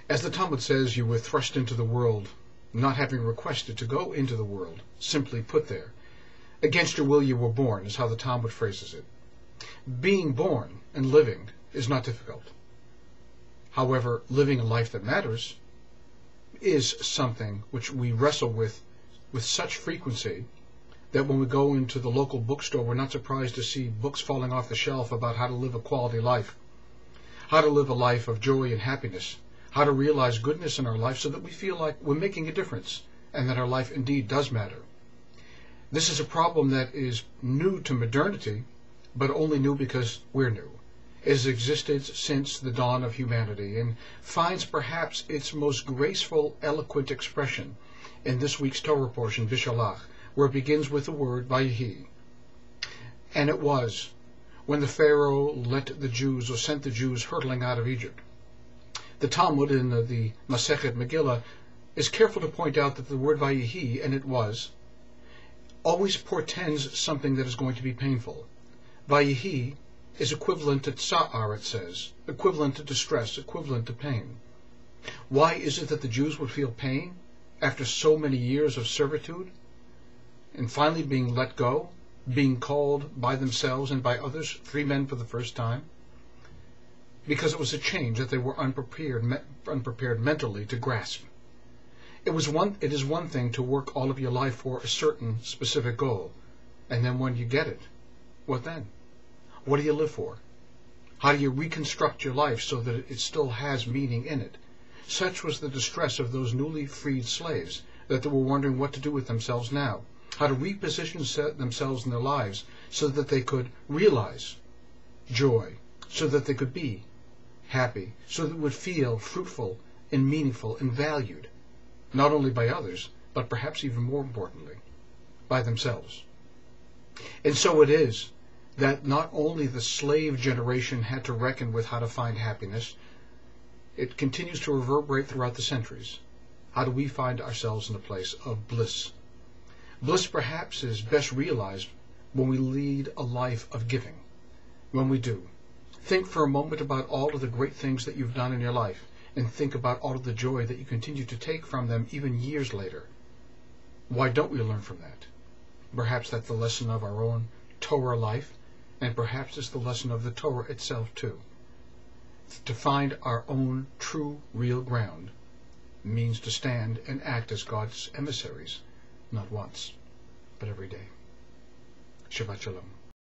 As the Talmud says, you were thrust into the world, not having requested to go into the world, simply put there. Against your will you were born, is how the Talmud phrases it. Being born and living is not difficult. However, living a life that matters is something which we wrestle with such frequency that when we go into the local bookstore, we're not surprised to see books falling off the shelf about how to live a quality life, how to live a life of joy and happiness, how to realize goodness in our life so that we feel like we're making a difference and that our life indeed does matter. This is a problem that is new to modernity, but only new because we're new. It has existed since the dawn of humanity and finds perhaps its most graceful, eloquent expression in this week's Torah portion, BShalach, where it begins with the word Vayihi. And it was when the Pharaoh let the Jews, or sent the Jews hurtling out of Egypt. The Talmud in the Masechet Megillah is careful to point out that the word Vayihi, and it was, always portends something that is going to be painful. Vayihi is equivalent to tsa'ar, it says, equivalent to distress, equivalent to pain. Why is it that the Jews would feel pain after so many years of servitude and finally being let go, being called by themselves and by others, free men for the first time? Because it was a change that they were unprepared mentally to grasp. It is one thing to work all of your life for a certain specific goal, and then when you get it, what then? What do you live for? How do you reconstruct your life so that it still has meaning in it? Such was the distress of those newly freed slaves, that they were wondering what to do with themselves now, how to reposition themselves in their lives so that they could realize joy, so that they could be happy, so that they would feel fruitful and meaningful and valued, not only by others, but perhaps even more importantly, by themselves. And so it is that not only the slave generation had to reckon with how to find happiness, it continues to reverberate throughout the centuries. How do we find ourselves in a place of bliss? Bliss perhaps is best realized when we lead a life of giving. When we do, think for a moment about all of the great things that you've done in your life, and think about all of the joy that you continue to take from them even years later. Why don't we learn from that? Perhaps that's the lesson of our own Torah life, and perhaps it's the lesson of the Torah itself too. To find our own true, real ground means to stand and act as God's emissaries, not once, but every day. Shabbat Shalom.